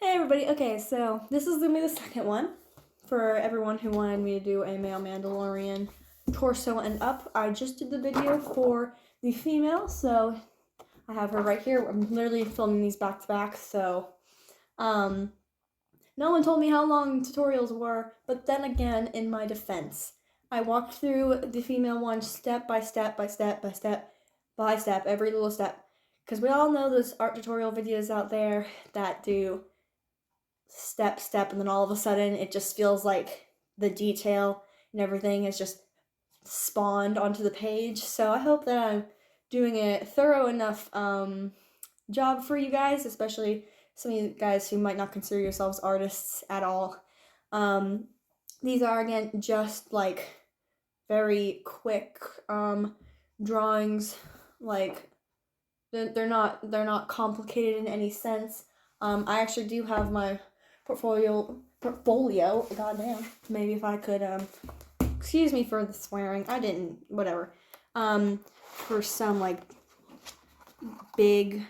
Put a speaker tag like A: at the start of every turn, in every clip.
A: Hey everybody, okay, so this is gonna be the second one for everyone who wanted me to do a male Mandalorian torso and up. I just did the video for the female, so I have her right here. I'm literally filming these back to back, so um no one told me how long tutorials were, but then again, in my defense, I walked through the female one step by step by step by step by step, every little step. Because we all know those art tutorial videos out there that do step, and then all of a sudden it just feels like the detail and everything is just spawned onto the page. So I hope that I'm doing a thorough enough job for you guys, especially some of you guys who might not consider yourselves artists at all. These are, again, just like very quick drawings. Like they're not complicated in any sense. I actually do have my portfolio. Goddamn. Maybe if I could excuse me for the swearing. I didn't. Whatever. For some like big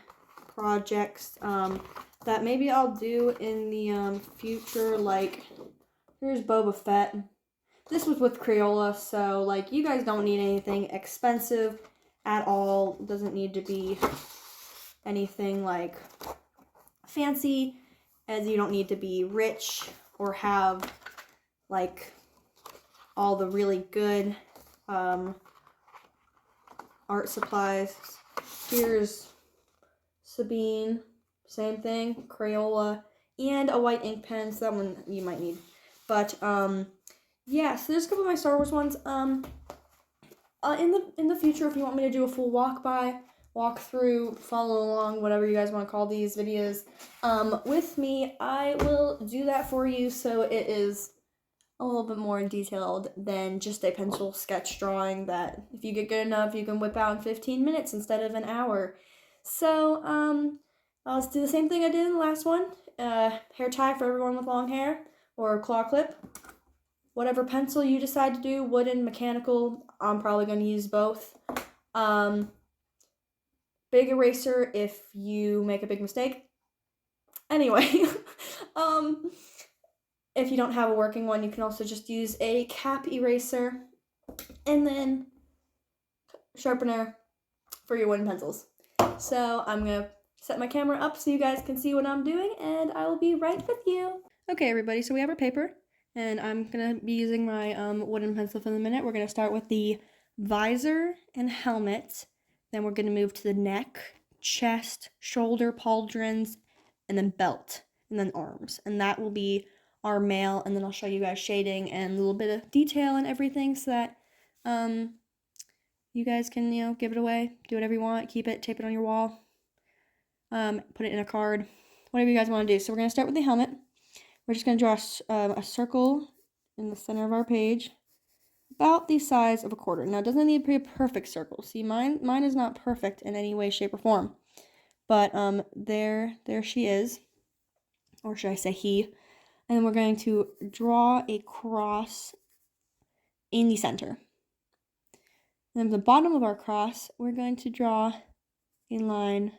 A: projects that maybe I'll do in the future. Like here's Boba Fett. This was with Crayola, so like you guys don't need anything expensive at all. It doesn't need to be anything like fancy, as you don't need to be rich or have like all the really good art supplies. Here's Sabine, same thing, Crayola, and a white ink pen, so that one you might need. But yeah, so there's a couple of my Star Wars ones. In the future, if you want me to do a full walk through, follow along, whatever you guys want to call these videos, with me, I will do that for you, so it is a little bit more detailed than just a pencil sketch drawing that, if you get good enough, you can whip out in 15 minutes instead of an hour. So, let's do the same thing I did in the last one. Hair tie for everyone with long hair, or claw clip. Whatever pencil you decide to do, wooden, mechanical, I'm probably going to use both. Big eraser if you make a big mistake. Anyway, if you don't have a working one, you can also just use a cap eraser, and then sharpener for your wooden pencils. So I'm going to set my camera up so you guys can see what I'm doing, and I will be right with you. Okay, everybody, so we have our paper, and I'm going to be using my wooden pencil for the minute. We're going to start with the visor and helmet. Then we're going to move to the neck, chest, shoulder, pauldrons, and then belt, and then arms. And that will be our male, and then I'll show you guys shading and a little bit of detail and everything so that you guys can, give it away, do whatever you want, keep it, tape it on your wall, put it in a card, whatever you guys want to do. So we're going to start with the helmet. We're just going to draw a circle in the center of our page, about the size of a quarter. Now, it doesn't need to be a perfect circle. See, mine is not perfect in any way, shape, or form. But there she is, or should I say he. And then we're going to draw a cross in the center. And then at the bottom of our cross, we're going to draw a line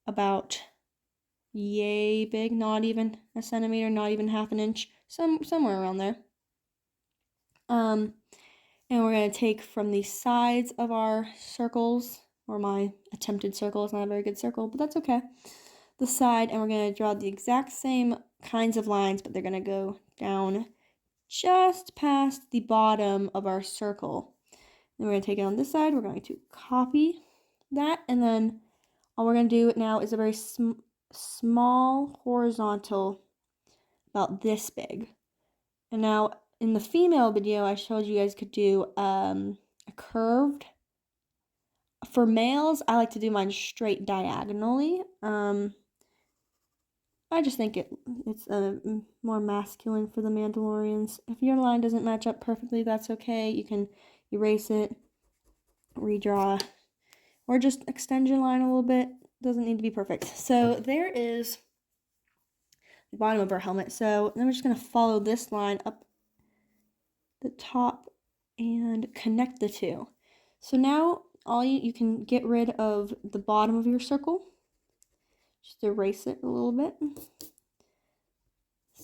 A: about yay big, not even a centimeter, not even half an inch, somewhere around there. And we're going to take from the sides of our circles, or my attempted circle is not a very good circle, but that's okay, the side, and we're going to draw the exact same kinds of lines, but they're going to go down just past the bottom of our circle. Then we're going to take it on this side, we're going to copy that, and then all we're going to do now is a very small horizontal, about this big. And now in the female video, I showed you guys could do a curved. For males, I like to do mine straight diagonally. I just think it's more masculine for the Mandalorians. If your line doesn't match up perfectly, that's okay. You can erase it, redraw, or just extend your line a little bit. Doesn't need to be perfect. So there is the bottom of our helmet. So then we're just going to follow this line up the top and connect the two. So now you can get rid of the bottom of your circle. Just erase it a little bit.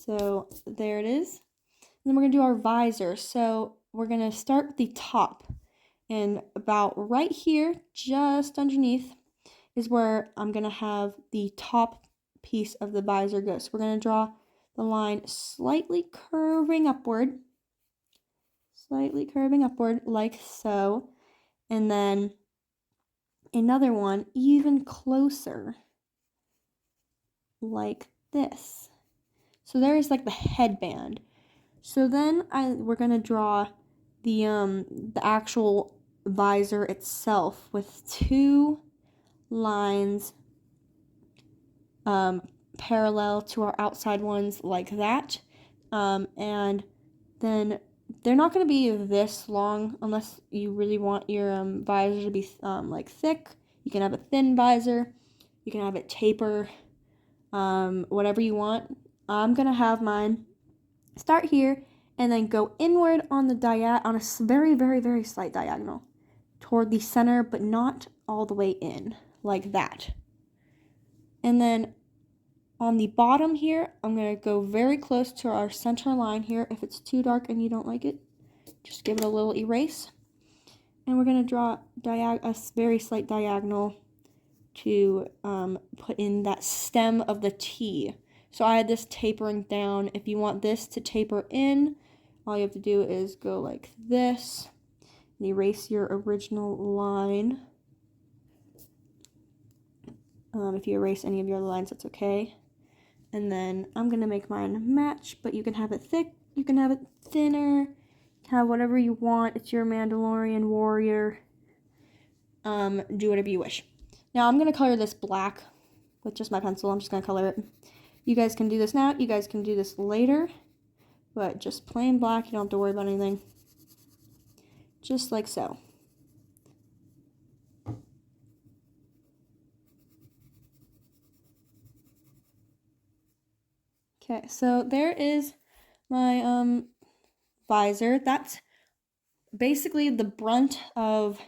A: So there it is. And then we're going to do our visor. So we're going to start with the top. And about right here, just underneath, is where I'm going to have the top piece of the visor go. So we're going to draw the line slightly curving upward like so. And then another one even closer like this. So there's like the headband. So then we're going to draw the actual visor itself with two lines parallel to our outside ones like that. And then they're not going to be this long unless you really want your visor to be like thick. You can have a thin visor. You can have it taper, whatever you want. I'm going to have mine start here and then go inward on the on a very, very, very slight diagonal toward the center, but not all the way in, like that. And then on the bottom here, I'm going to go very close to our center line here. If it's too dark and you don't like it, just give it a little erase. And we're going to draw a very slight diagonal to put in that stem of the T. So I had this tapering down. If you want this to taper in, all you have to do is go like this and erase your original line. If you erase any of your lines, that's okay. And then I'm going to make mine match, but you can have it thick, you can have it thinner, you can have whatever you want. It's your Mandalorian warrior. Do whatever you wish. Now I'm going to color this black with just my pencil. I'm just going to color it. You guys can do this now, you guys can do this later, but just plain black, you don't have to worry about anything. Just like so. Okay, so there is my visor. That's basically the brunt of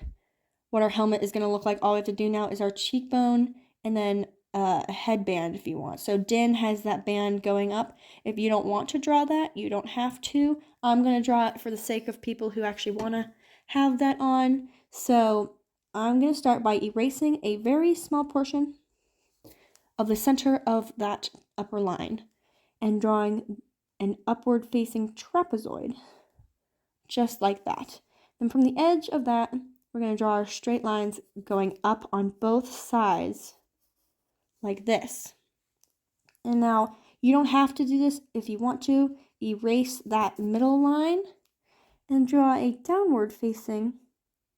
A: what our helmet is going to look like. All we have to do now is our cheekbone and then a headband if you want. So Din has that band going up. If you don't want to draw that, you don't have to. I'm going to draw it for the sake of people who actually want to have that on. So I'm going to start by erasing a very small portion of the center of that upper line and drawing an upward facing trapezoid, just like that. Then from the edge of that, we're going to draw our straight lines going up on both sides, like this. And now, you don't have to do this. If you want to, erase that middle line and draw a downward facing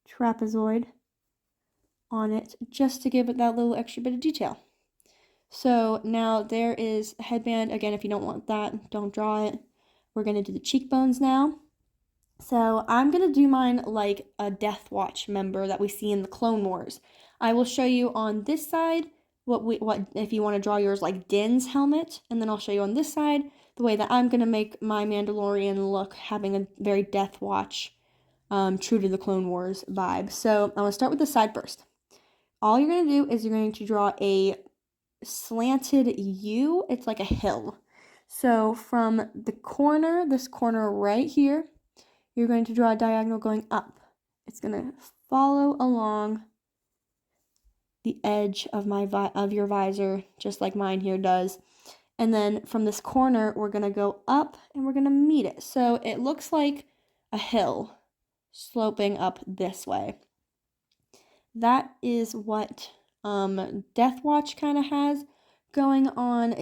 A: trapezoid on it, just to give it that little extra bit of detail. So now there is a headband. Again, if you don't want that, don't draw it. We're going to do the cheekbones now. So I'm going to do mine like a Death Watch member that we see in the Clone Wars. I will show you on this side what if you want to draw yours like Din's helmet, and then I'll show you on this side the way that I'm going to make my Mandalorian look, having a very Death Watch, true to the Clone Wars vibe. So I'm going to start with the side first. All you're going to do is you're going to draw a slanted U. It's like a hill. So from the corner, this corner right here, you're going to draw a diagonal going up. It's going to follow along the edge of your visor, just like mine here does. And then from this corner, we're going to go up and we're going to meet it. So it looks like a hill sloping up this way. That is what Death Watch kind of has going on.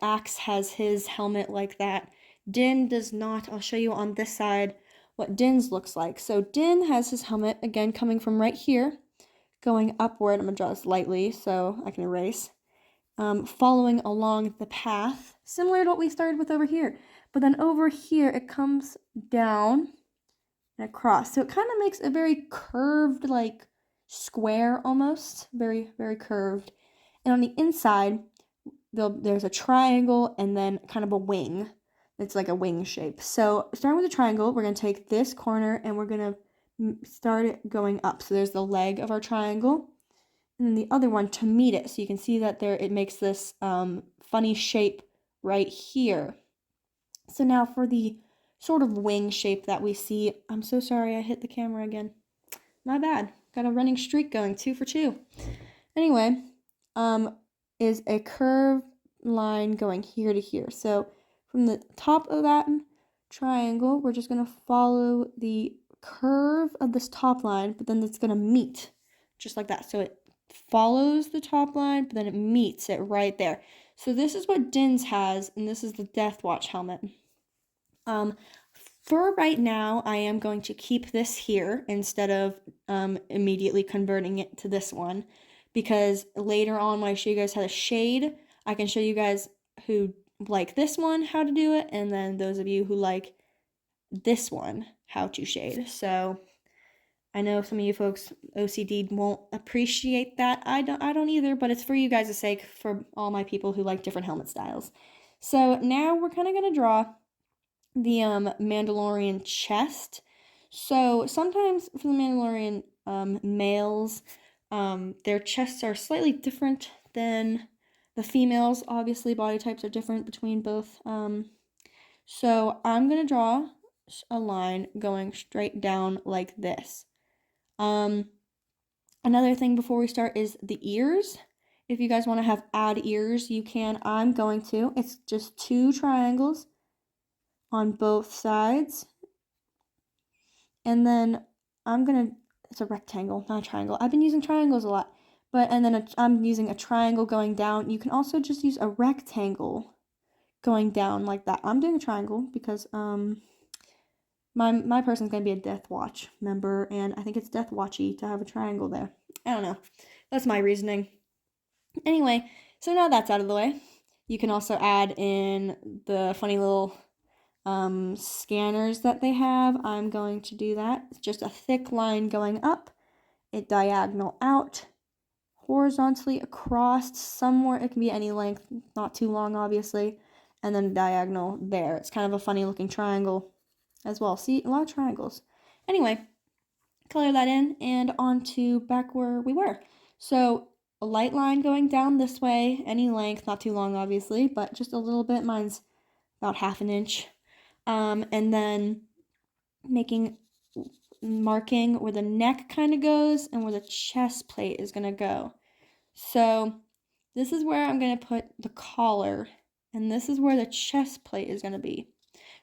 A: Axe has his helmet like that. Din does not. I'll show you on this side what Din's looks like. So Din has his helmet, again, coming from right here, going upward. I'm going to draw this lightly so I can erase. Following along the path, similar to what we started with over here. But then over here, it comes down and across. So it kind of makes a very curved, like, square almost. Very, very curved. And on the inside, there's a triangle and then kind of a wing. It's like a wing shape. So starting with the triangle, we're going to take this corner and we're going to start it going up. So there's the leg of our triangle. And then the other one to meet it. So you can see that it makes this funny shape right here. So now for the sort of wing shape that we see, I'm so sorry I hit the camera again. My bad. Got a running streak going, 2 for 2. Anyway, is a curved line going here to here. So from the top of that triangle, we're just going to follow the curve of this top line, but then it's going to meet just like that. So it follows the top line, but then it meets it right there. So this is what Din's has, and this is the Death Watch helmet. For right now, I am going to keep this here instead of immediately converting it to this one, because later on when I show you guys how to shade, I can show you guys who like this one how to do it, and then those of you who like this one how to shade. So I know some of you folks OCD won't appreciate that. I don't either, but it's for you guys' sake, for all my people who like different helmet styles. So now we're kind of going to draw the Mandalorian chest. So sometimes for the Mandalorian males, their chests are slightly different than the females. Obviously, body types are different between both. So I'm going to draw a line going straight down like this. Another thing before we start is the ears. If you guys want to add ears, you can. I'm going to. It's just 2 triangles on both sides. And then it's a rectangle, not a triangle. I've been using triangles a lot. And then I'm using a triangle going down. You can also just use a rectangle going down like that. I'm doing a triangle because my person's going to be a Death Watch member, and I think it's Death Watchy to have a triangle there. I don't know. That's my reasoning. Anyway, so now that's out of the way. You can also add in the funny little scanners that they have. I'm going to do that. It's just a thick line going up, a diagonal out, horizontally across somewhere. It can be any length, not too long, obviously, and then a diagonal there. It's kind of a funny looking triangle as well. See, a lot of triangles. Anyway, color that in and on to back where we were. So a light line going down this way, any length, not too long, obviously, but just a little bit. Mine's about 1/2 inch. And then marking where the neck kind of goes and where the chest plate is going to go. So this is where I'm going to put the collar, and this is where the chest plate is going to be.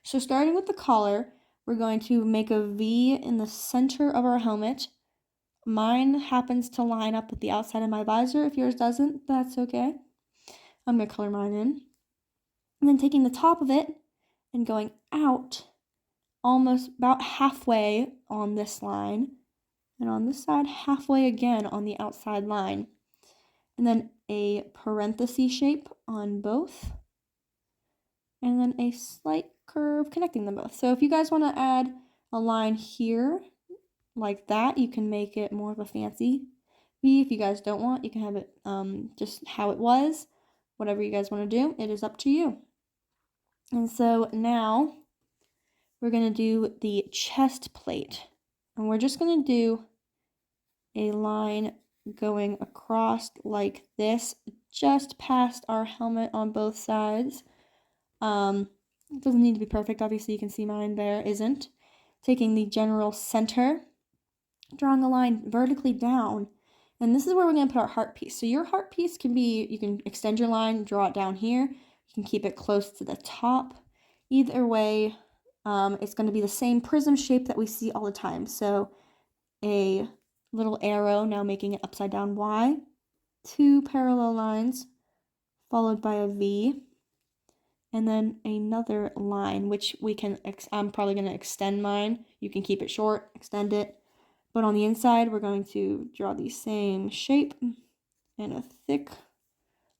A: So starting with the collar, we're going to make a V in the center of our helmet. Mine happens to line up with the outside of my visor. If yours doesn't, that's okay. I'm going to color mine in. And then taking the top of it and going out almost about halfway on this line, and on this side halfway again on the outside line, and then a parenthesis shape on both, and then a slight curve connecting them both. So if you guys want to add a line here like that, you can make it more of a fancy V. If you guys don't want, you can have it just how it was. Whatever you guys want to do, it is up to you. And so now we're going to do the chest plate, and we're just going to do a line going across like this, just past our helmet on both sides. It doesn't need to be perfect. Obviously, you can see mine there isn't. Taking the general center, drawing a line vertically down, and this is where we're going to put our heart piece. So your heart piece can be, you can extend your line, draw it down here. You can keep it close to the top. Either way, it's going to be the same prism shape that we see all the time. So a little arrow, now making it upside down Y, 2 parallel lines, followed by a V, and then another line, which I'm probably going to extend mine. You can keep it short, extend it. But on the inside, we're going to draw the same shape and a thick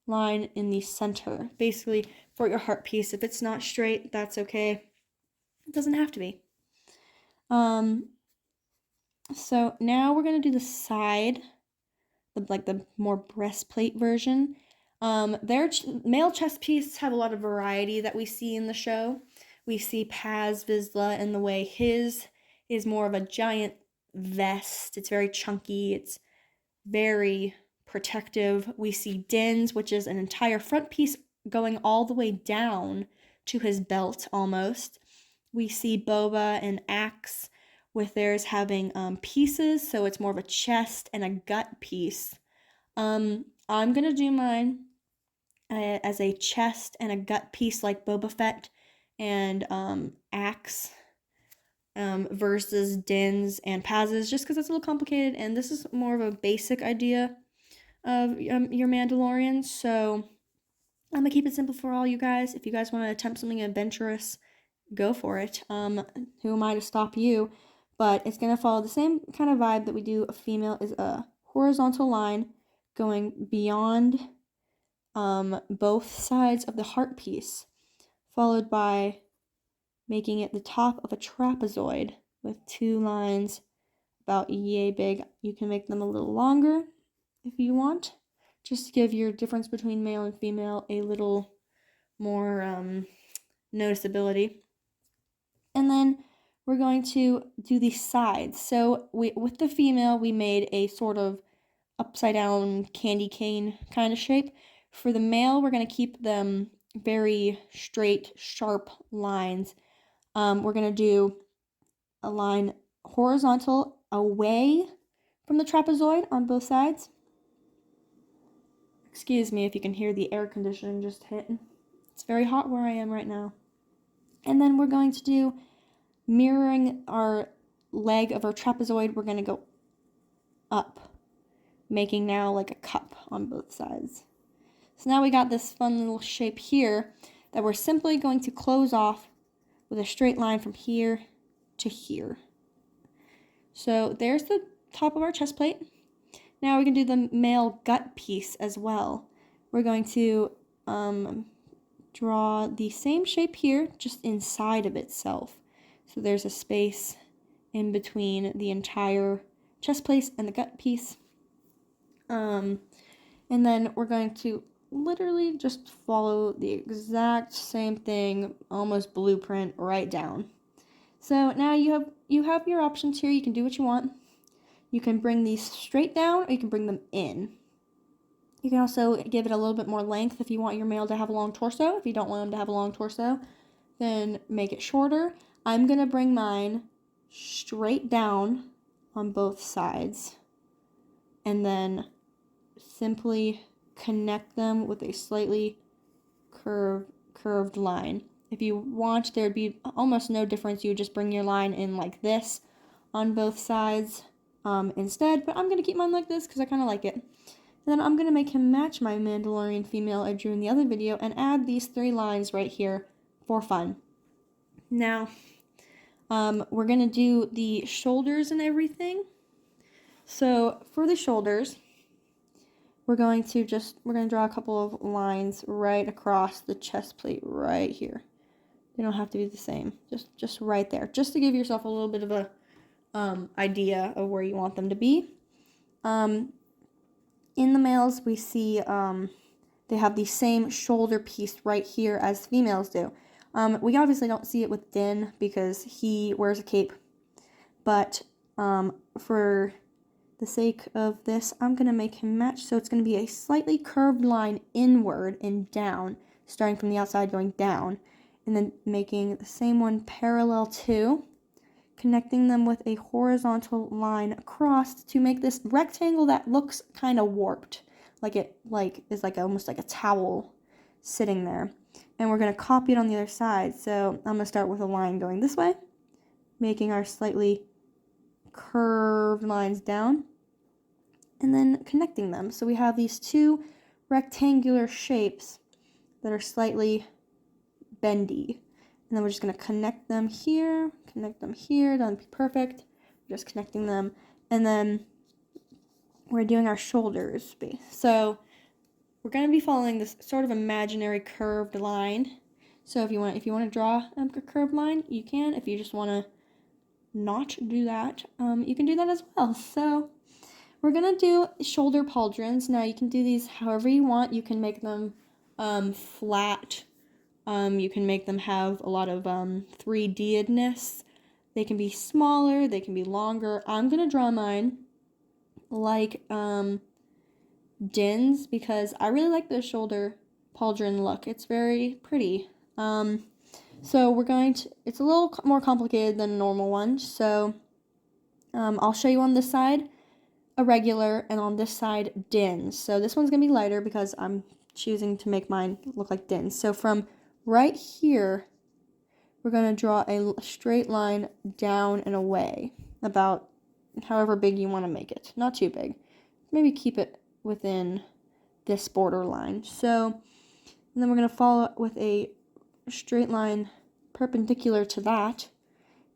A: line in the center, basically for your heart piece. If it's not straight, that's okay. It doesn't have to be. So now we're going to do the side, the more breastplate version. Their male chest pieces have a lot of variety that we see in the show. We see Paz Vizsla, and the way his is more of a giant vest. It's very chunky. It's very protective. We see Din's, which is an entire front piece going all the way down to his belt almost. We see Boba and Axe with theirs having pieces, so it's more of a chest and a gut piece. I'm going to do mine as a chest and a gut piece like Boba Fett and Axe versus Din's and Paz's, just because it's a little complicated, and this is more of a basic idea of your Mandalorian, so I'm going to keep it simple for all you guys. If you guys want to attempt something adventurous, go for it. Who am I to stop you? But it's going to follow the same kind of vibe that we do. A female is a horizontal line going beyond both sides of the heart piece, followed by making it the top of a trapezoid with 2 lines about yay big. You can make them a little longer if you want, just to give your difference between male and female a little more noticeability. And then we're going to do the sides. So with the female, we made a sort of upside down candy cane kind of shape. For the male, we're going to keep them very straight, sharp lines. We're going to do a line horizontal away from the trapezoid on both sides. Excuse me if you can hear the air conditioning just hit. It's very hot where I am right now. And then we're going to do, mirroring our leg of our trapezoid, we're going to go up, making now like a cup on both sides. So now we got this fun little shape here that we're simply going to close off with a straight line from here to here. So there's the top of our chest plate. Now we can do the male gut piece as well. We're going to draw the same shape here, just inside of itself. So there's a space in between the entire chest plate and the gut piece. And then we're going to literally just follow the exact same thing, almost blueprint, right down. So now you have your options here. You can do what you want. You can bring these straight down, or you can bring them in. You can also give it a little bit more length if you want your male to have a long torso. If you don't want him to have a long torso, then make it shorter. I'm going to bring mine straight down on both sides and then simply connect them with a slightly curved line. If you want, there'd be almost no difference. You would just bring your line in like this on both sides instead, but I'm going to keep mine like this because I kind of like it. And then I'm going to make him match my Mandalorian female I drew in the other video and add these 3 lines right here for fun. Now, we're going to do the shoulders and everything. So for the shoulders, we're going to draw a couple of lines right across the chest plate right here. They don't have to be the same, just right there, just to give yourself a little bit of a idea of where you want them to be. In the males, we see they have the same shoulder piece right here as females do. We obviously don't see it with Din because he wears a cape, but for the sake of this, I'm going to make him match, so it's going to be a slightly curved line inward and down, starting from the outside going down, and then making the same one parallel to, connecting them with a horizontal line across to make this rectangle that looks kind of warped, is almost like a towel sitting there. And we're going to copy it on the other side. So I'm going to start with a line going this way, making our slightly curved lines down, and then connecting them. So we have these 2 rectangular shapes that are slightly bendy. And then we're just going to connect them here, that'll be perfect. We're just connecting them. And then we're doing our shoulders. So we're going to be following this sort of imaginary curved line. So if you want to draw a curved line, you can. If you just want to not do that, you can do that as well. So we're going to do shoulder pauldrons. Now you can do these however you want. You can make them flat. You can make them have a lot of 3D-edness. They can be smaller, they can be longer. I'm going to draw mine like Din's because I really like the shoulder pauldron look. It's very pretty. So we're going to, it's a little more complicated than a normal one. So I'll show you on this side a regular, and on this side Din's. So this one's going to be lighter because I'm choosing to make mine look like Din's. So from right here, we're going to draw a straight line down and away, about however big you want to make it. Not too big. Maybe keep it within this border line. So, and then we're going to follow it with a straight line perpendicular to that,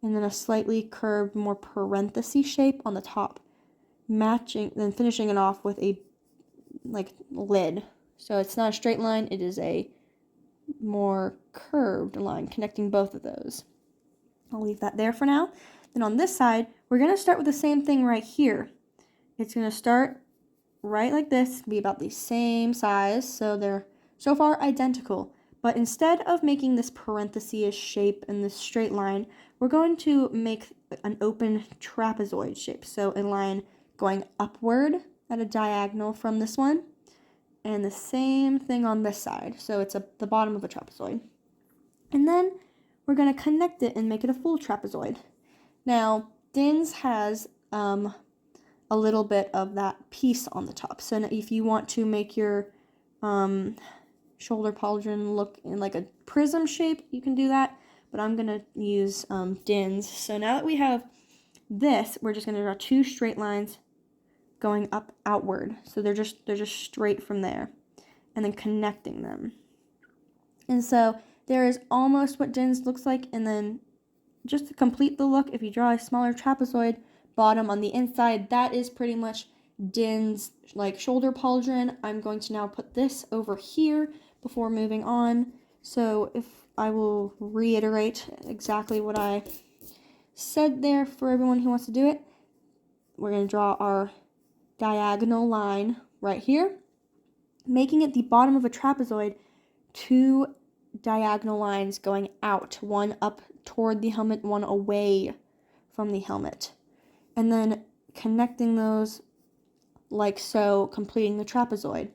A: and then a slightly curved, more parenthesis shape on the top, matching, then finishing it off with a like lid. So it's not a straight line, it is a more curved line connecting both of those. I'll leave that there for now. Then on this side, we're going to start with the same thing right here. It's going to start right like this, be about the same size, so they're so far identical. But instead of making this parenthesis shape and this straight line, we're going to make an open trapezoid shape. So a line going upward at a diagonal from this one, and the same thing on this side. So it's the bottom of a trapezoid. And then we're going to connect it and make it a full trapezoid. Now, Din's has a little bit of that piece on the top. So if you want to make your shoulder pauldron look in like a prism shape, you can do that. But I'm going to use Din's. So now that we have this, we're just going to draw two straight lines going up outward. So they're just straight from there, and then connecting them. And so there is almost what Din's looks like. And then just to complete the look, if you draw a smaller trapezoid bottom on the inside, that is pretty much Din's like shoulder pauldron. I'm going to now put this over here before moving on. So if I will reiterate exactly what I said there for everyone who wants to do it. We're going to draw our diagonal line right here, making it the bottom of a trapezoid, two diagonal lines going out, one up toward the helmet, one away from the helmet, and then connecting those like so, completing the trapezoid.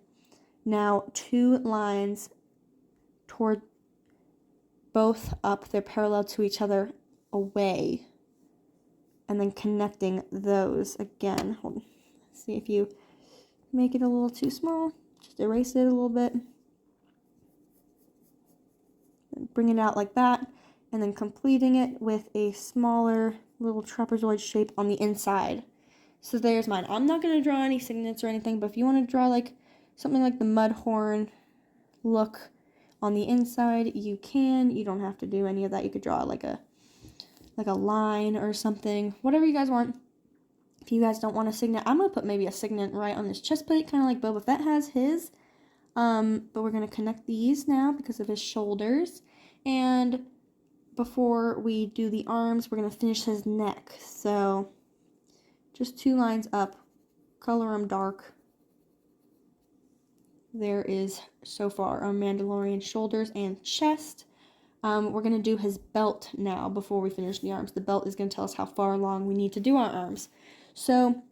A: Now two lines toward both up, they're parallel to each other, away, and then connecting those again. See if you make it a little too small, just erase it a little bit. Bring it out like that, and then completing it with a smaller little trapezoid shape on the inside. So there's mine. I'm not going to draw any signets or anything, but if you want to draw like something like the mud horn look on the inside, you can. You don't have to do any of that. You could draw like a line or something, whatever you guys want. If you guys don't want a signet, I'm going to put maybe a signet right on his chest plate, kind of like Boba Fett has his. But we're going to connect these now because of his shoulders. And before we do the arms, we're going to finish his neck. So just two lines up, color them dark. There is so far our Mandalorian shoulders and chest. We're going to do his belt now before we finish the arms. The belt is going to tell us how far along we need to do our arms. So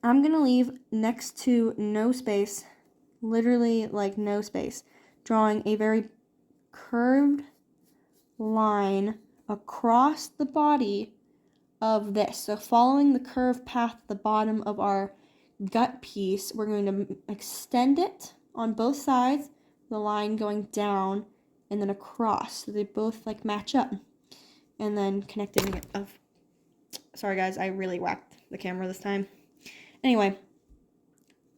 A: I'm going to leave next to no space, literally like no space, drawing a very curved line across the body of this. So following the curved path at the bottom of our gut piece, we're going to extend it on both sides, the line going down and then across, so they both like match up, and then connecting it. Sorry guys, I really whacked the camera this time. Anyway,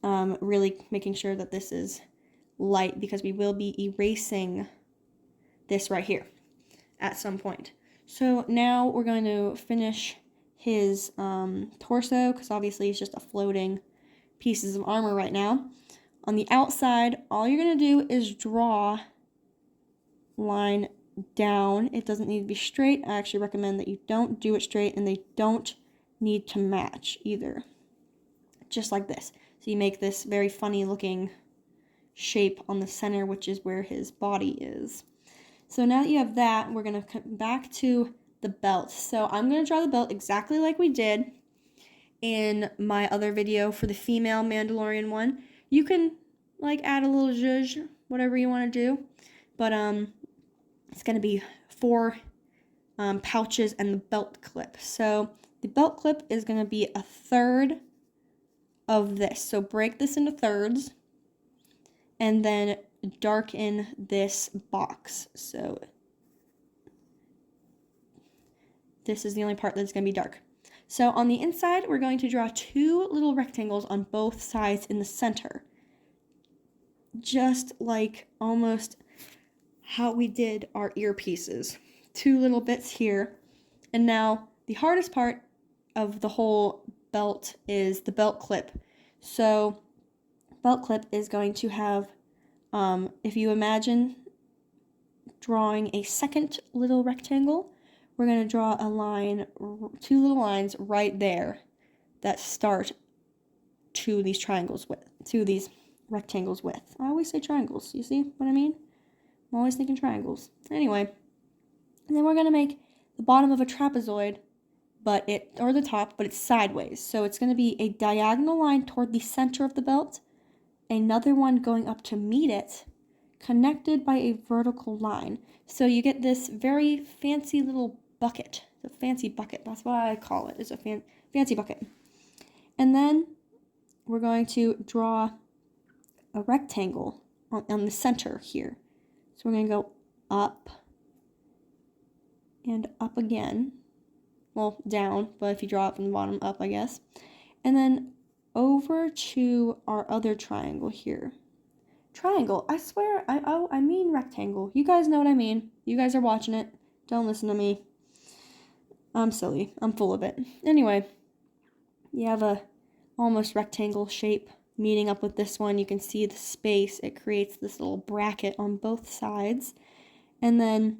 A: really making sure that this is light because we will be erasing this right here at some point. So now we're going to finish his torso, because obviously he's just a floating pieces of armor right now. On the outside, all you're going to do is draw line down. It doesn't need to be straight. I actually recommend that you don't do it straight, and they don't need to match either. Just like this. So you make this very funny looking shape on the center, which is where his body is. So now that you have that, we're going to come back to the belt. So I'm going to draw the belt exactly like we did in my other video for the female Mandalorian one. You can like add a little zhuzh, whatever you want to do. But it's going to be 4 pouches and the belt clip. So the belt clip is going to be a third of this. So break this into thirds and then darken this box. So this is the only part that's going to be dark. So on the inside, we're going to draw 2 little rectangles on both sides in the center. Just like almost how we did our earpieces. 2 little bits here. And now the hardest part of the whole belt is the belt clip. So belt clip is going to have, if you imagine drawing a second little rectangle, we're going to draw a line, 2 little lines right there that start to these triangles with, to these rectangles with. I always say triangles, you see what I mean? I'm always thinking triangles. Anyway, and then we're going to make the bottom of a trapezoid, or the top, but it's sideways. So it's going to be a diagonal line toward the center of the belt, another one going up to meet it, connected by a vertical line. So you get this very fancy little bucket. It's a fancy bucket. That's what I call it. It's a fancy bucket. And then we're going to draw a rectangle on the center here. So we're going to go up and up again. Well, down, but if you draw it from the bottom, up, I guess. And then over to our other triangle here. Triangle, I swear, I mean rectangle. You guys know what I mean. You guys are watching it. Don't listen to me. I'm silly. I'm full of it. Anyway, you have a almost rectangle shape meeting up with this one. You can see the space. It creates this little bracket on both sides. And then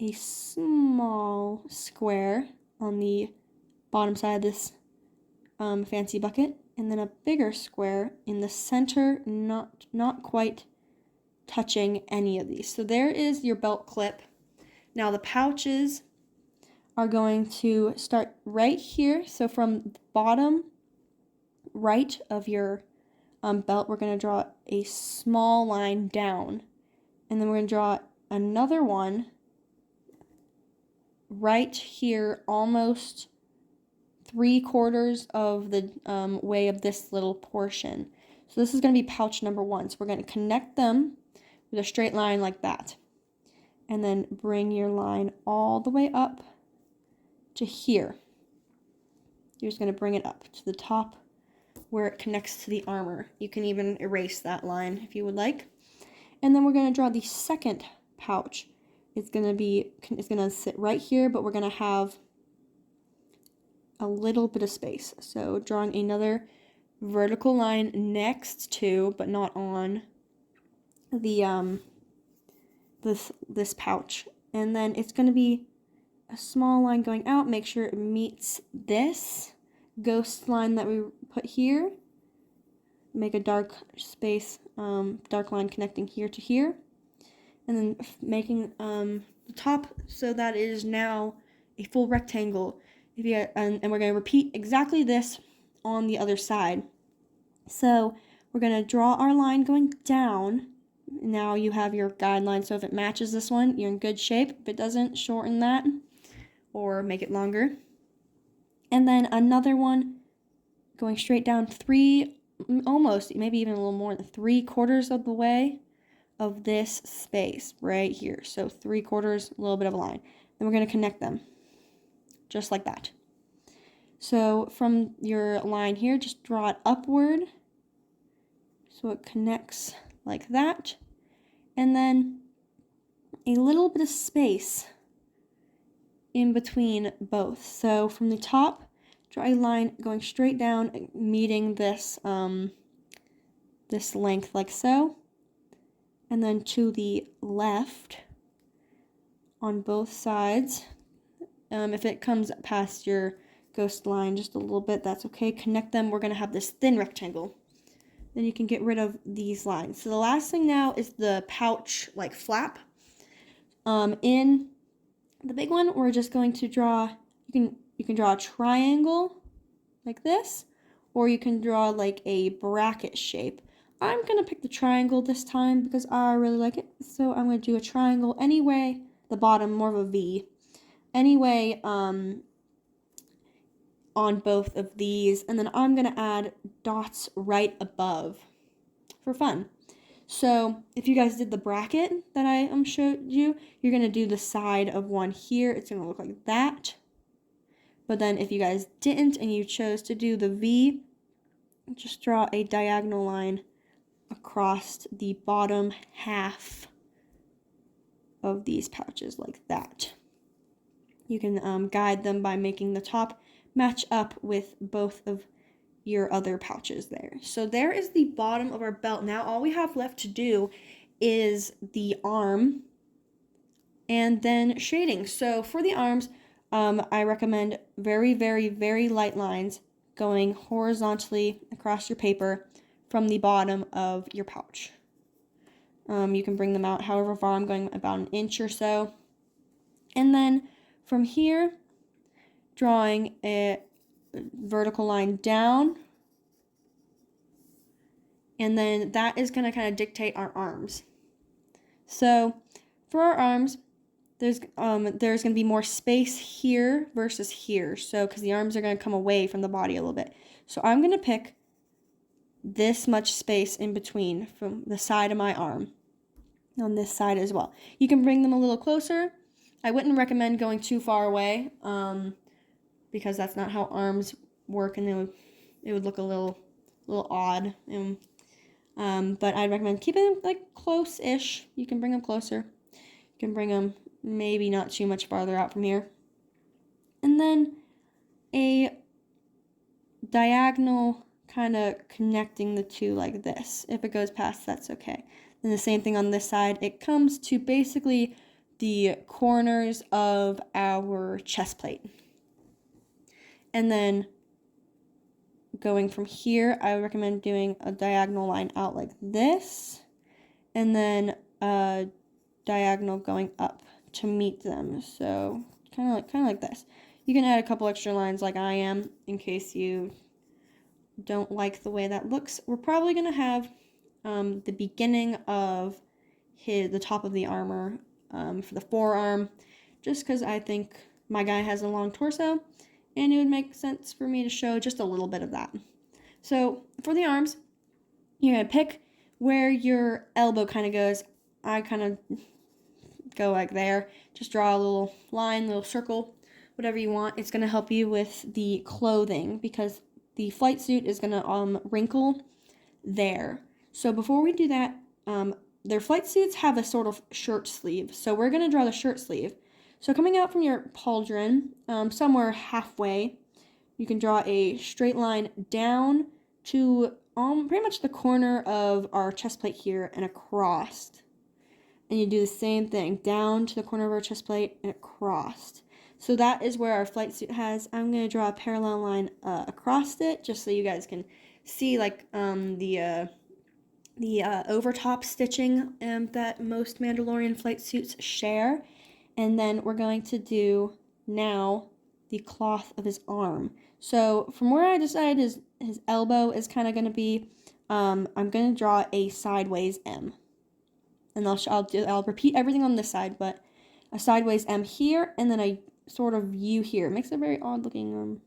A: a small square on the bottom side of this fancy bucket, and then a bigger square in the center, not quite touching any of these. So there is your belt clip. Now the pouches are going to start right here. So from the bottom right of your belt, we're going to draw a small line down, and then we're going to draw another one right here, almost 3/4 of the way of this little portion. So this is going to be pouch number 1. So we're going to connect them with a straight line like that. And then bring your line all the way up to here. You're just going to bring it up to the top where it connects to the armor. You can even erase that line if you would like. And then we're going to draw the second pouch. It's going to sit right here, but we're going to have a little bit of space. So drawing another vertical line next to, but not on, the this pouch. And then it's going to be a small line going out. Make sure it meets this ghost line that we put here. Make a dark space, dark line connecting here to here. And then making the top so that it is now a full rectangle. And we're going to repeat exactly this on the other side. So we're going to draw our line going down. Now you have your guideline, so if it matches this one, you're in good shape. If it doesn't, shorten that or make it longer. And then another one going straight down almost, maybe even a little more than 3/4 of the way of this space right here. So 3/4, a little bit of a line. Then we're going to connect them just like that. So from your line here, just draw it upward so it connects like that. And then a little bit of space in between both. So from the top, draw a line going straight down, meeting this this length like so. And then to the left on both sides, if it comes past your ghost line just a little bit, that's okay. Connect them. We're going to have this thin rectangle. Then you can get rid of these lines. So the last thing now is the pouch like flap. In the big one, we're just going to draw, you can draw a triangle like this, or you can draw like a bracket shape. I'm going to pick the triangle this time because I really like it. So I'm going to do a triangle anyway the bottom more of a V. Anyway, on both of these, and then I'm going to add dots right above for fun. So if you guys did the bracket that I showed you, you're going to do the side of one here. It's going to look like that. But then if you guys didn't and you chose to do the V, just draw a diagonal line across the bottom half of these pouches like that. You can guide them by making the top match up with both of your other pouches there. So there is the bottom of our belt. Now all we have left to do is the arm and then shading. So for the arms, I recommend very, very, very light lines going horizontally across your paper from the bottom of your pouch. You can bring them out however far. I'm going about an inch or so. And then from here, drawing a vertical line down. And then that is going to kind of dictate our arms. So for our arms, there's going to be more space here versus here. So because the arms are going to come away from the body a little bit. So I'm going to pick this much space in between from the side of my arm on this side as well. You can bring them a little closer. I wouldn't recommend going too far away because that's not how arms work, and it would look a little odd. But I'd recommend keeping them like close-ish. You can bring them closer. You can bring them maybe not too much farther out from here. And then a diagonal kind of connecting the two like this. If it goes past, that's okay. Then the same thing on this side. It comes to basically the corners of our chest plate. And then going from here, I would recommend doing a diagonal line out like this, and then a diagonal going up to meet them. So kind of like this. You can add a couple extra lines like I am in case you don't like the way that looks. We're probably going to have the beginning of the top of the armor for the forearm, just because I think my guy has a long torso, and it would make sense for me to show just a little bit of that. So for the arms, you're going to pick where your elbow kind of goes. I kind of go like there. Just draw a little line, little circle, whatever you want. It's going to help you with the clothing because the flight suit is going to wrinkle there. So before we do that, their flight suits have a sort of shirt sleeve. So we're going to draw the shirt sleeve. So coming out from your pauldron, somewhere halfway, you can draw a straight line down to pretty much the corner of our chest plate here and across. And you do the same thing, down to the corner of our chest plate and across. So that is where our flight suit has. I'm going to draw a parallel line across it, just so you guys can see like the overtop stitching that most Mandalorian flight suits share. And then we're going to do now the cloth of his arm. So from where I decided his elbow is kind of going to be, I'm going to draw a sideways M. And I'll repeat everything on this side, but a sideways M here, and then a sort of U here. It makes a very odd looking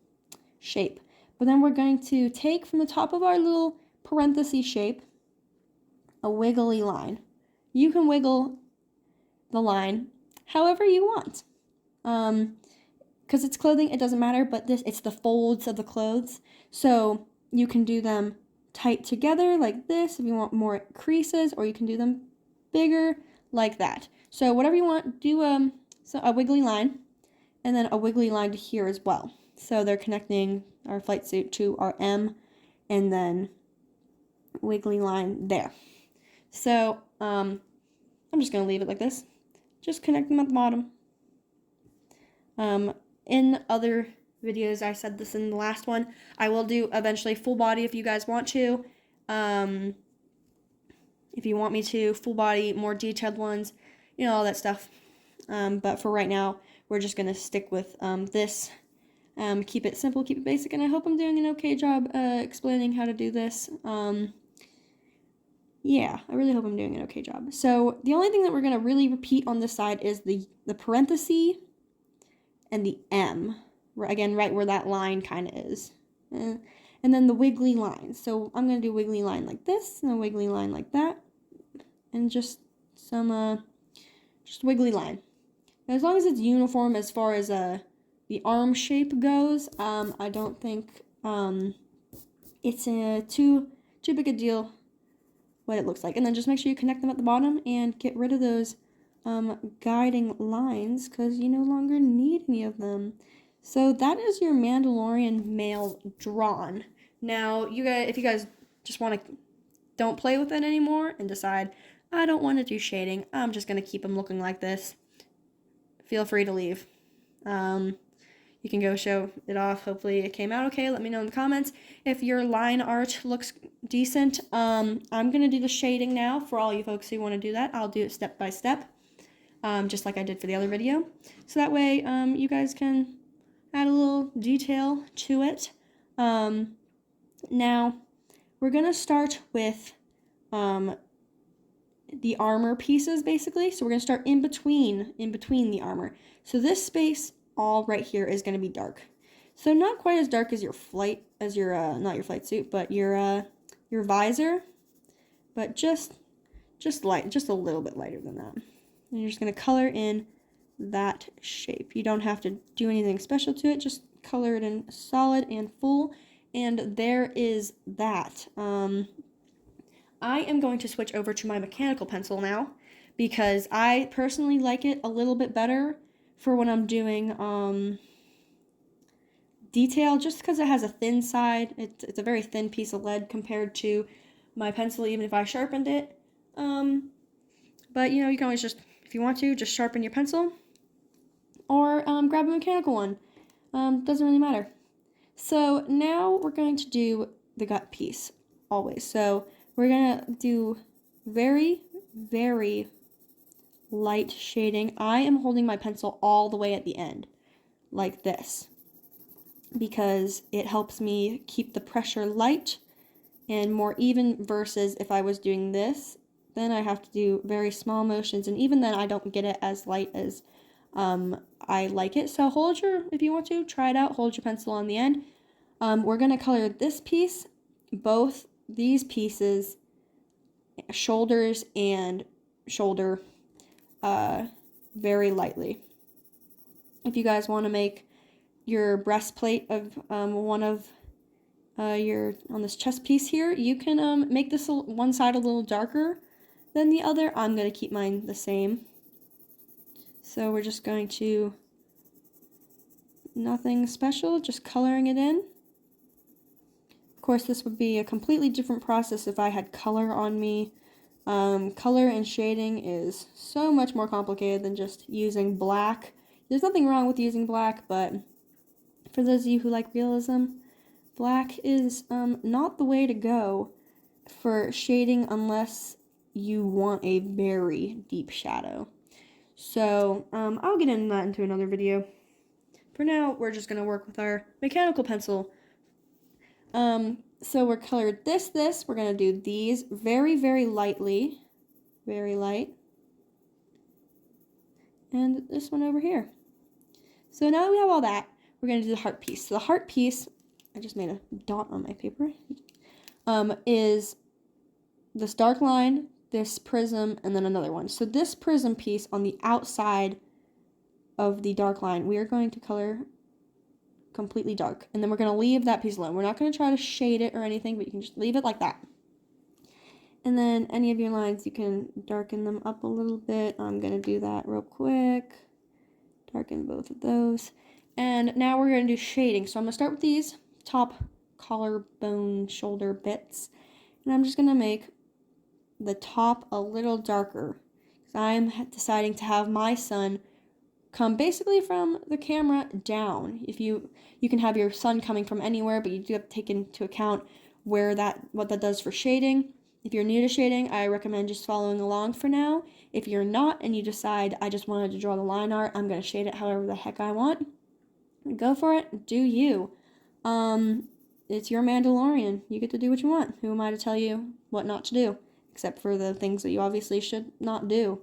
A: shape. But then we're going to take from the top of our little parenthesis shape a wiggly line. You can wiggle the line however you want. Because it's clothing, it doesn't matter, but it's the folds of the clothes. So you can do them tight together like this if you want more creases, or you can do them bigger like that. So whatever you want, do a wiggly line, and then a wiggly line to here as well. So they're connecting our flight suit to our M, and then wiggly line there. So I'm just going to leave it like this. Just connect them at the bottom. In other videos, I said this in the last one, I will do eventually full body if you guys want to. If you want me to, full body, more detailed ones, you know, all that stuff. But for right now, we're just going to stick with this. Keep it simple, keep it basic, and I hope I'm doing an okay job explaining how to do this. yeah, I really hope I'm doing an okay job. So the only thing that we're going to really repeat on this side is the parenthesis and the M. Again, right where that line kind of is. And then the wiggly line. So I'm going to do a wiggly line like this and a wiggly line like that. And just some, just wiggly line. Now, as long as it's uniform as far as the arm shape goes, I don't think it's too big a deal what it looks like. And then just make sure you connect them at the bottom and get rid of those guiding lines because you no longer need any of them. So that is your Mandalorian male drawn. Now, if you guys just don't play with it anymore and decide, I don't want to do shading, I'm just going to keep him looking like this, feel free to leave. You can go show it off. Hopefully it came out okay. Let me know in the comments. If your line art looks decent, I'm going to do the shading now for all you folks who want to do that. I'll do it step by step, just like I did for the other video. So that way you guys can add a little detail to it. Now, we're going to start with the armor pieces, basically. So we're going to start in between the armor. So this space all right here is going to be dark. So not quite as dark as your not your flight suit, but your visor, but just light, just a little bit lighter than that. And you're just going to color in that shape. You don't have to do anything special to it, just color it in solid and full, and there is that. I am going to switch over to my mechanical pencil now because I personally like it a little bit better for when I'm doing detail, just because it has a thin side. It's a very thin piece of lead compared to my pencil, even if I sharpened it. But you know, you can always just, if you want to, just sharpen your pencil or grab a mechanical one. Doesn't really matter. So now we're going to do the gut piece always. So we're gonna do very, very light shading. I am holding my pencil all the way at the end, like this, because it helps me keep the pressure light and more even, versus if I was doing this, then I have to do very small motions, and even then I don't get it as light as I like it. So if you want to, try it out, hold your pencil on the end. We're gonna color this piece, both these pieces, shoulders and shoulder, very lightly. If you guys want to make your breastplate of one of on this chest piece here, you can make this one side a little darker than the other. I'm going to keep mine the same. So we're just going to, nothing special, just coloring it in. Of course, this would be a completely different process if I had color on me. Color and shading is so much more complicated than just using black. There's nothing wrong with using black, but for those of you who like realism, black is not the way to go for shading unless you want a very deep shadow. So I'll get into that into another video. For now, we're just going to work with our mechanical pencil. So we're colored this. We're going to do these very, very lightly. Very light. And this one over here. So now that we have all that, we're going to do the heart piece. So the heart piece, I just made a dot on my paper, is this dark line, this prism, and then another one. So this prism piece on the outside of the dark line, we are going to color completely dark, and then we're going to leave that piece alone. We're not going to try to shade it or anything, but you can just leave it like that. And then any of your lines, you can darken them up a little bit. I'm going to do that real quick. Darken both of those. And now we're going to do shading. So I'm going to start with these top collarbone shoulder bits, and I'm just going to make the top a little darker, because I'm deciding to have my sun come basically from the camera down. If you can have your sun coming from anywhere, but you do have to take into account what that does for shading. If you're new to shading, I recommend just following along for now. If you're not and you decide, I just wanted to draw the line art, I'm going to shade it however the heck I want, go for it. Do you. It's your Mandalorian. You get to do what you want. Who am I to tell you what not to do? except for the things that you obviously should not do.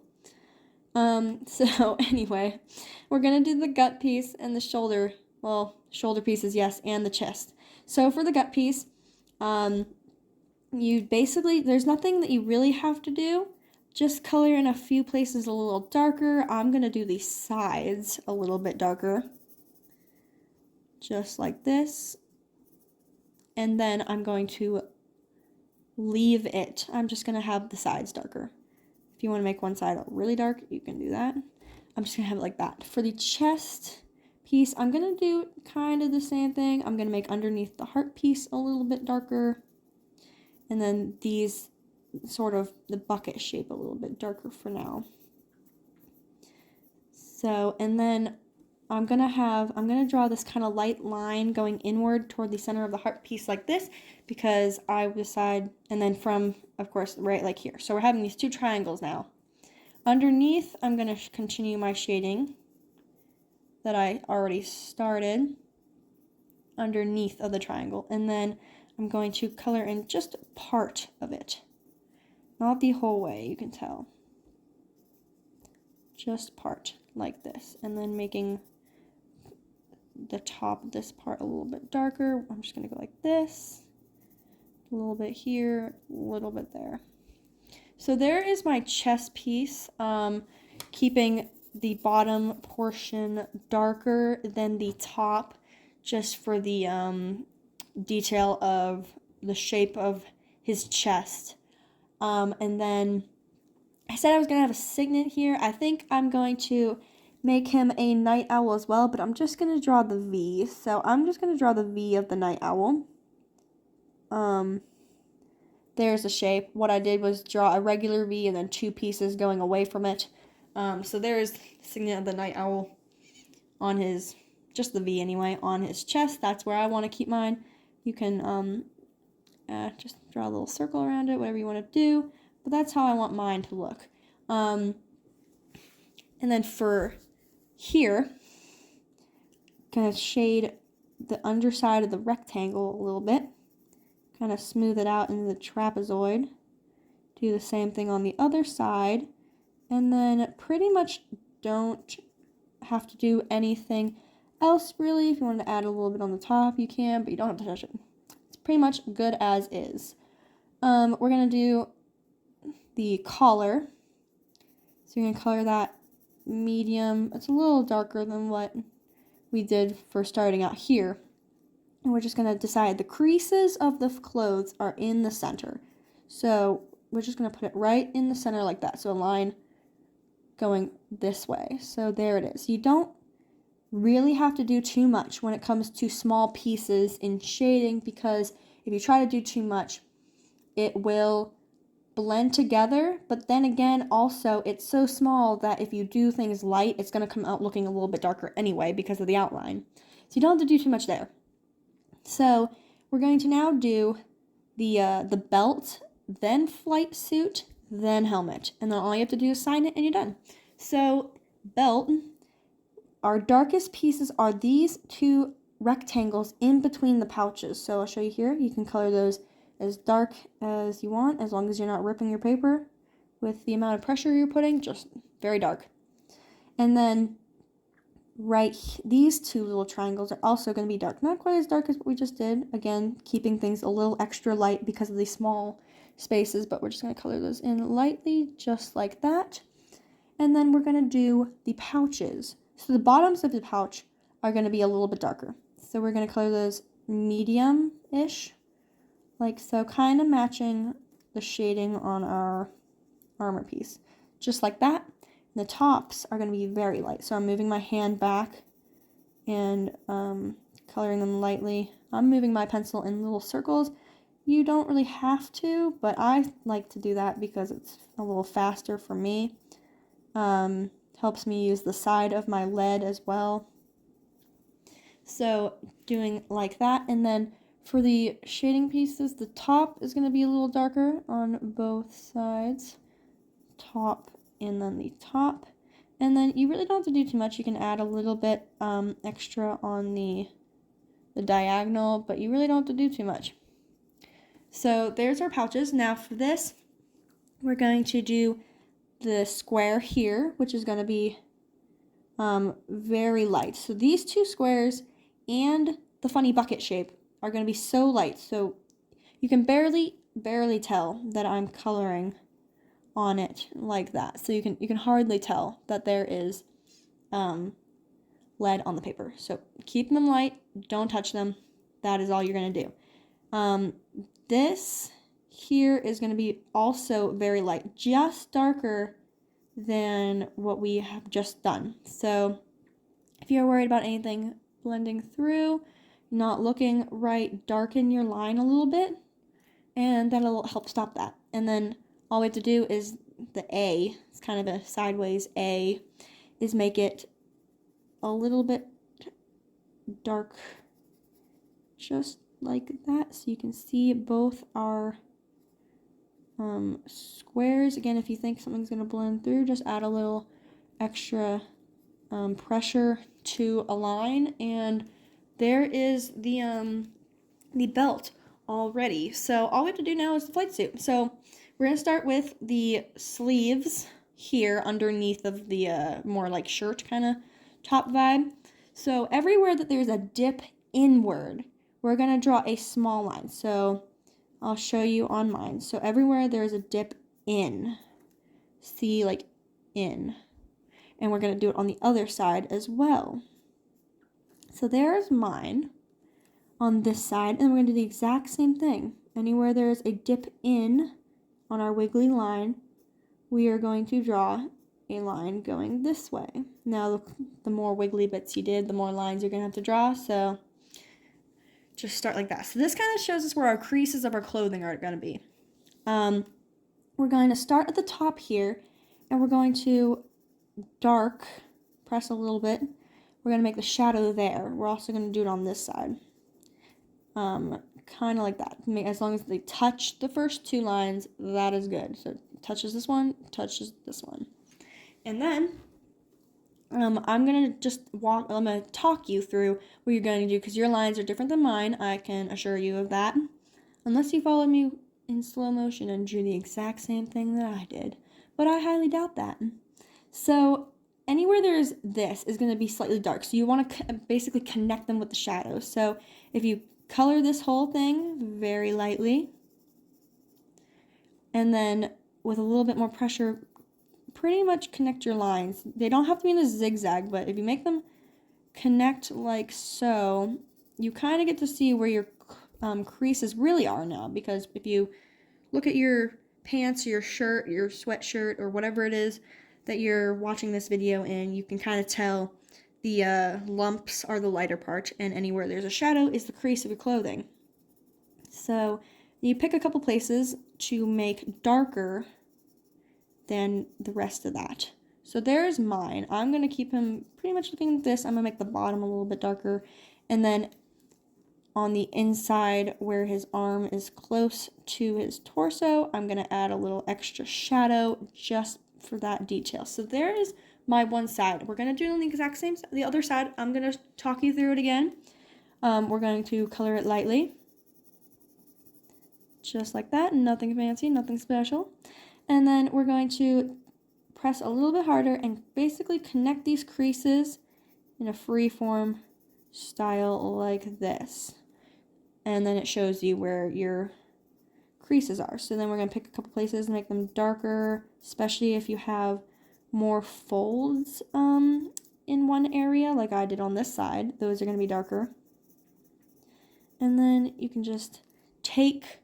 A: So anyway, we're gonna do the gut piece and the shoulder. Well, shoulder pieces, yes, and the chest. So for the gut piece, you basically, there's nothing that you really have to do. Just color in a few places a little darker. I'm gonna do the sides a little bit darker. Just like this. And then I'm going to leave it. I'm just gonna have the sides darker. If you want to make one side really dark, you can do that. I'm just going to have it like that. For the chest piece, I'm going to do kind of the same thing. I'm going to make underneath the heart piece a little bit darker. And then these sort of the bucket shape a little bit darker for now. So, and then I'm going to draw this kind of light line going inward toward the center of the heart piece like this, because I decide, and then from, of course, right like here. So we're having these two triangles now. Underneath, I'm going to continue my shading that I already started underneath of the triangle. And then I'm going to color in just part of it. Not the whole way, you can tell. Just part, like this. And then making the top of this part a little bit darker. I'm just going to go like this. A little bit here, a little bit there. So there is my chest piece, keeping the bottom portion darker than the top, just for the detail of the shape of his chest. And then I said I was going to have a signet here. I think I'm going to make him a night owl as well, but I'm just going to draw the V. So I'm just going to draw the V of the night owl. There's the shape. What I did was draw a regular V and then two pieces going away from it. So there's the signet of the night owl on his, just the V anyway, on his chest. That's where I want to keep mine. You can just draw a little circle around it, whatever you want to do. But that's how I want mine to look. And then for here, gonna shade the underside of the rectangle a little bit. Kind of smooth it out into the trapezoid. Do the same thing on the other side. And then pretty much don't have to do anything else really. If you want to add a little bit on the top, you can, but you don't have to touch it. It's pretty much good as is. We're going to do the collar. So you're going to color that medium. It's a little darker than what we did for starting out here. And we're just going to decide the creases of the clothes are in the center. So we're just going to put it right in the center like that. So a line going this way. So there it is. You don't really have to do too much when it comes to small pieces in shading, because if you try to do too much, it will blend together. But then again, also, it's so small that if you do things light, it's going to come out looking a little bit darker anyway because of the outline. So you don't have to do too much there. So we're going to now do the belt, then flight suit, then helmet. And then all you have to do is sign it and you're done. So belt, our darkest pieces are these two rectangles in between the pouches. So I'll show you here. You can color those as dark as you want, as long as you're not ripping your paper with the amount of pressure you're putting, just very dark. And then these two little triangles are also going to be dark. Not quite as dark as what we just did. Again, keeping things a little extra light because of these small spaces, but we're just going to color those in lightly, just like that. And then we're going to do the pouches. So the bottoms of the pouch are going to be a little bit darker. So we're going to color those medium-ish, like so, kind of matching the shading on our armor piece. Just like that. And the tops are going to be very light. So I'm moving my hand back and coloring them lightly. I'm moving my pencil in little circles. You don't really have to, but I like to do that because it's a little faster for me. Helps me use the side of my lead as well. So doing like that. And then for the shading pieces, the top is going to be a little darker on both sides. Top and then the top. And then you really don't have to do too much. You can add a little bit extra on the diagonal, but you really don't have to do too much. So there's our pouches. Now for this, we're going to do the square here, which is going to be very light. So these two squares and the funny bucket shape are going to be so light. So you can barely tell that I'm coloring on it like that. So you can hardly tell that there is lead on the paper. So keep them light, don't touch them. That is all you're going to do. This here is going to be also very light, just darker than what we have just done. So if you're worried about anything blending through, not looking right, darken your line a little bit, and that'll help stop that. And then all we have to do is the A, it's kind of a sideways A, is make it a little bit dark, just like that, so you can see both our squares. Again, if you think something's going to blend through, just add a little extra pressure to a line, and there is the belt already. So all we have to do now is the flight suit. So we're going to start with the sleeves here underneath of the more like shirt kind of top vibe. So everywhere that there's a dip inward, we're going to draw a small line. So I'll show you on mine. So everywhere there's a dip in, see, like in. And we're going to do it on the other side as well. So there's mine on this side, and we're going to do the exact same thing. Anywhere there's a dip in on our wiggly line, we are going to draw a line going this way. Now, the more wiggly bits you did, the more lines you're going to have to draw, so just start like that. So this kind of shows us where our creases of our clothing are going to be. We're going to start at the top here, and we're going to press a little bit. We're going to make the shadow there. We're also going to do it on this side. Kind of like that. As long as they touch the first two lines, that is good. So touches this one, touches this one. And then I'm going to talk you through what you're going to do, because your lines are different than mine. I can assure you of that. Unless you followed me in slow motion and drew the exact same thing that I did. But I highly doubt that. So anywhere there's this is going to be slightly dark. So you want to basically connect them with the shadows. So if you color this whole thing very lightly, and then with a little bit more pressure, pretty much connect your lines. They don't have to be in a zigzag, but if you make them connect like so, you kind of get to see where your creases really are now, because if you look at your pants, your shirt, your sweatshirt, or whatever it is that you're watching this video in, you can kind of tell the lumps are the lighter part, and anywhere there's a shadow is the crease of your clothing. So you pick a couple places to make darker than the rest of that. So there's mine. I'm going to keep him pretty much looking like this. I'm going to make the bottom a little bit darker, and then on the inside where his arm is close to his torso, I'm going to add a little extra shadow just for that detail. So there is my one side. We're going to do it on the exact same side. The other side, I'm going to talk you through it again. We're going to color it lightly, just like that. Nothing fancy, nothing special. And then we're going to press a little bit harder and basically connect these creases in a free-form style like this. And then it shows you where your creases are. So then we're going to pick a couple places and make them darker, especially if you have more folds in one area, like I did on this side. Those are going to be darker. And then you can just take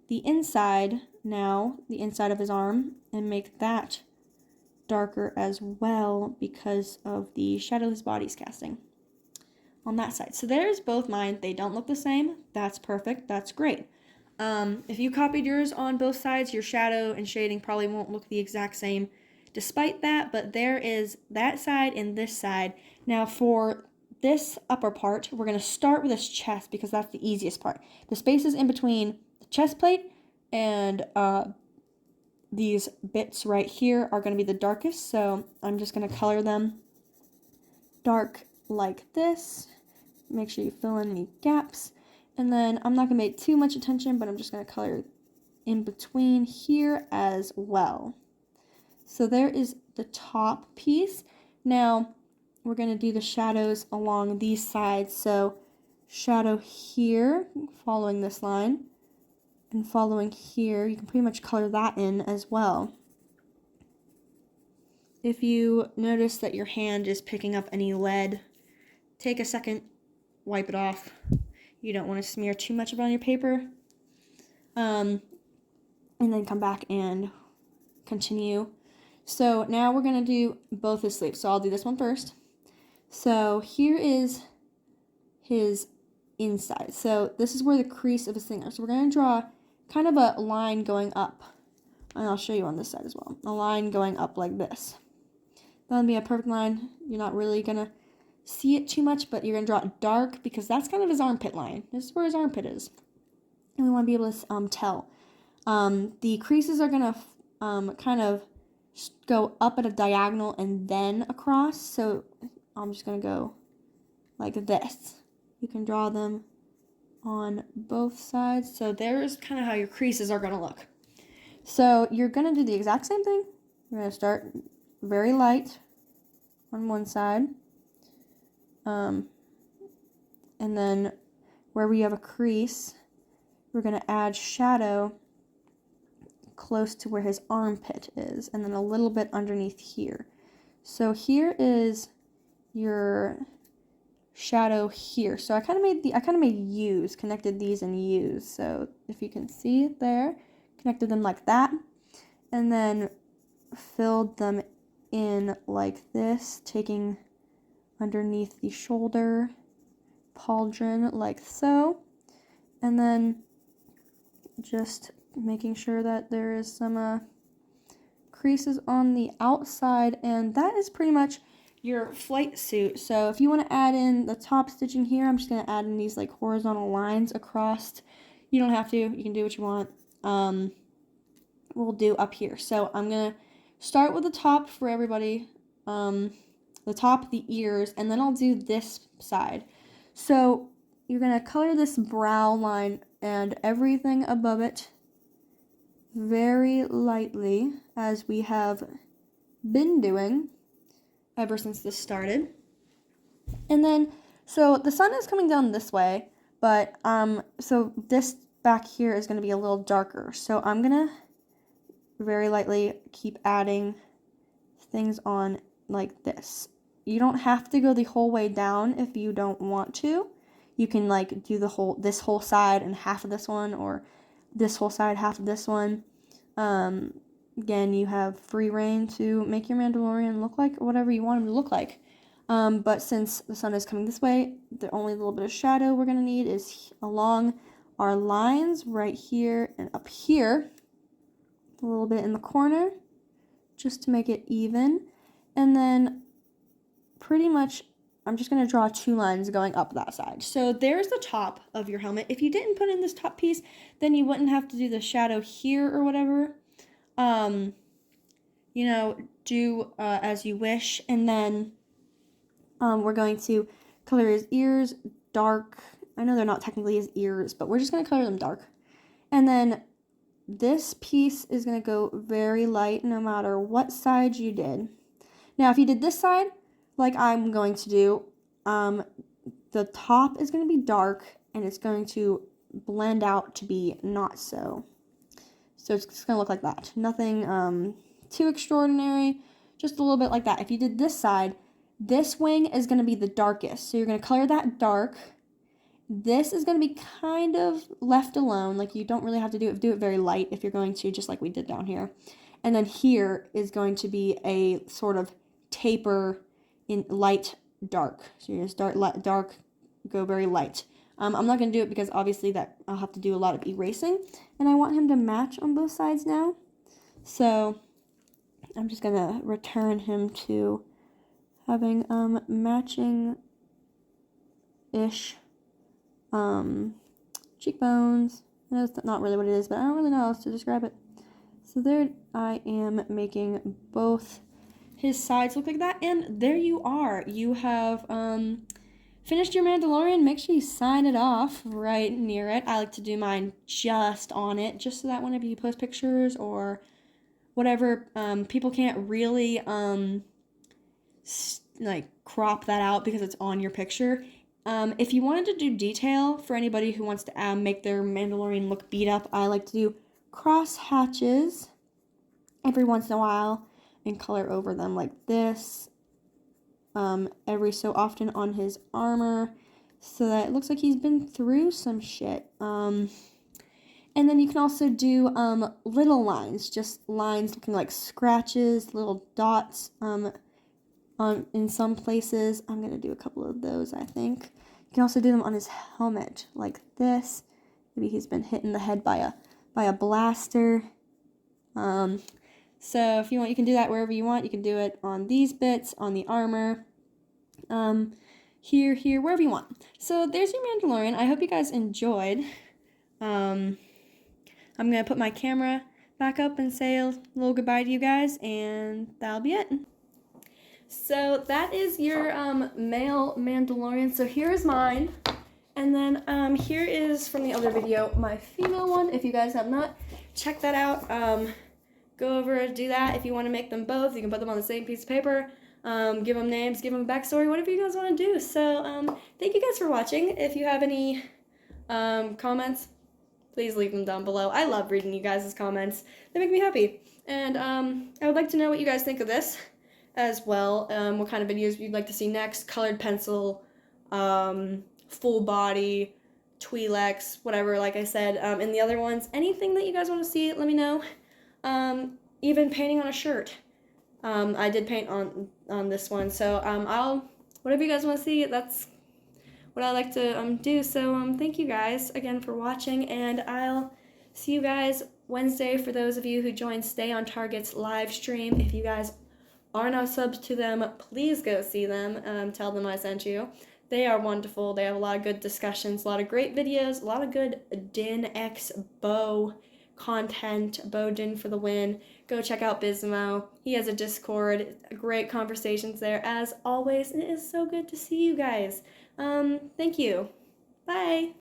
A: the inside now, the inside of his arm, and make that darker as well because of the shadow his body's casting on that side. So there's both mine. They don't look the same. That's perfect. That's great. If you copied yours on both sides, your shadow and shading probably won't look the exact same despite that, but there is that side and this side. Now for this upper part, we're going to start with his chest because that's the easiest part. The spaces in between the chest plate and these bits right here are going to be the darkest, so I'm just going to color them dark like this. Make sure you fill in any gaps, and then I'm not going to pay too much attention, but I'm just going to color in between here as well. So there is the top piece. Now we're going to do the shadows along these sides. So shadow here, following this line, and following here. You can pretty much color that in as well. If you notice that your hand is picking up any lead, take a second, wipe it off. You don't want to smear too much of it on your paper. And then come back and continue. So now we're going to do both his sleeves. So I'll do this one first. So here is his inside. So this is where the crease of his thing is. So we're going to draw kind of a line going up. And I'll show you on this side as well. A line going up like this. That'll be a perfect line. You're not really going to see it too much, but you're going to draw it dark because that's kind of his armpit line. This is where his armpit is. And we want to be able to tell. The creases are going to kind of go up at a diagonal and then across. So I'm just going to go like this. You can draw them on both sides. So there's kind of how your creases are going to look. So you're going to do the exact same thing. You're going to start very light on one side. And then where we have a crease, we're going to add shadow close to where his armpit is, and then a little bit underneath here. So here is your shadow here. So I kind of made U's, connected these in U's. So if you can see it there, connected them like that, and then filled them in like this, taking underneath the shoulder pauldron like so, and then just making sure that there is some creases on the outside, and that is pretty much your flight suit. So if you want to add in the top stitching here, I'm just going to add in these like horizontal lines across. You don't have to, you can do what you want. We'll do up here. So I'm going to start with the top for everybody, the top, the ears, and then I'll do this side. So you're going to color this brow line and everything above it very lightly, as we have been doing ever since this started. And then, so the sun is coming down this way, but so this back here is going to be a little darker. So I'm going to very lightly keep adding things on like this. You don't have to go the whole way down if you don't want to. You can like do this whole side and half of this one, or this whole side, half of this one. Again, you have free reign to make your Mandalorian look like whatever you want him to look like. But since the sun is coming this way, the only little bit of shadow we're going to need is along our lines right here and up here. A little bit in the corner, just to make it even. And then pretty much I'm just going to draw 2 lines going up that side. So there's the top of your helmet. If you didn't put in this top piece, then you wouldn't have to do the shadow here or whatever. You know, do as you wish. And then we're going to color his ears dark. I know they're not technically his ears, but we're just going to color them dark. And then this piece is going to go very light no matter what side you did. Now, if you did this side, like I'm going to do, the top is going to be dark and it's going to blend out to be not so. So it's just going to look like that. Nothing too extraordinary, just a little bit like that. If you did this side, this wing is going to be the darkest. So you're going to color that dark. This is going to be kind of left alone. Like you don't really have to do it very light if you're going to, just like we did down here. And then here is going to be a sort of taper in light dark. So you just start dark, go very light. I'm not going to do it because obviously that I'll have to do a lot of erasing, and I want him to match on both sides now. So I'm just going to return him to having matching-ish cheekbones. I know that's not really what it is, but I don't really know how else to describe it. So there I am making both his sides look like that, and there you are. You have finished your Mandalorian, make sure you sign it off right near it. I like to do mine just on it, just so that whenever you post pictures or whatever, people can't really like crop that out because it's on your picture. If you wanted to do detail for anybody who wants to make their Mandalorian look beat up, I like to do cross hatches every once in a while and color over them like this every so often on his armor so that it looks like he's been through some shit. And then you can also do little lines, just lines looking like scratches, little dots in some places. I'm going to do a couple of those, I think. You can also do them on his helmet like this. Maybe he's been hit in the head by a blaster. So if you want, you can do that wherever you want. You can do it on these bits, on the armor, here, wherever you want. So there's your Mandalorian. I hope you guys enjoyed. I'm going to put my camera back up and say a little goodbye to you guys, and that'll be it. So that is your male Mandalorian. So here is mine. And then here is from the other video, my female one. If you guys have not checked that out, go over, do that. If you want to make them both, you can put them on the same piece of paper. Give them names, give them a backstory, whatever you guys want to do. So thank you guys for watching. If you have any comments, please leave them down below. I love reading you guys' comments. They make me happy. And I would like to know what you guys think of this as well. What kind of videos you'd like to see next. Colored pencil, full body, Twi'leks, whatever, like I said. In the other ones, anything that you guys want to see, let me know. Even painting on a shirt. I did paint on this one, so whatever you guys want to see, that's what I like to do. So thank you guys again for watching, and I'll see you guys Wednesday for those of you who joined Stay on Target's live stream. If you guys are not subs to them, please go see them. Tell them I sent you. They are wonderful. They have a lot of good discussions, a lot of great videos, a lot of good Din X Bo content. Bo Din for the win. Go check out Bismo. He has a Discord. Great conversations there as always. And it is so good to see you guys. Thank you. Bye.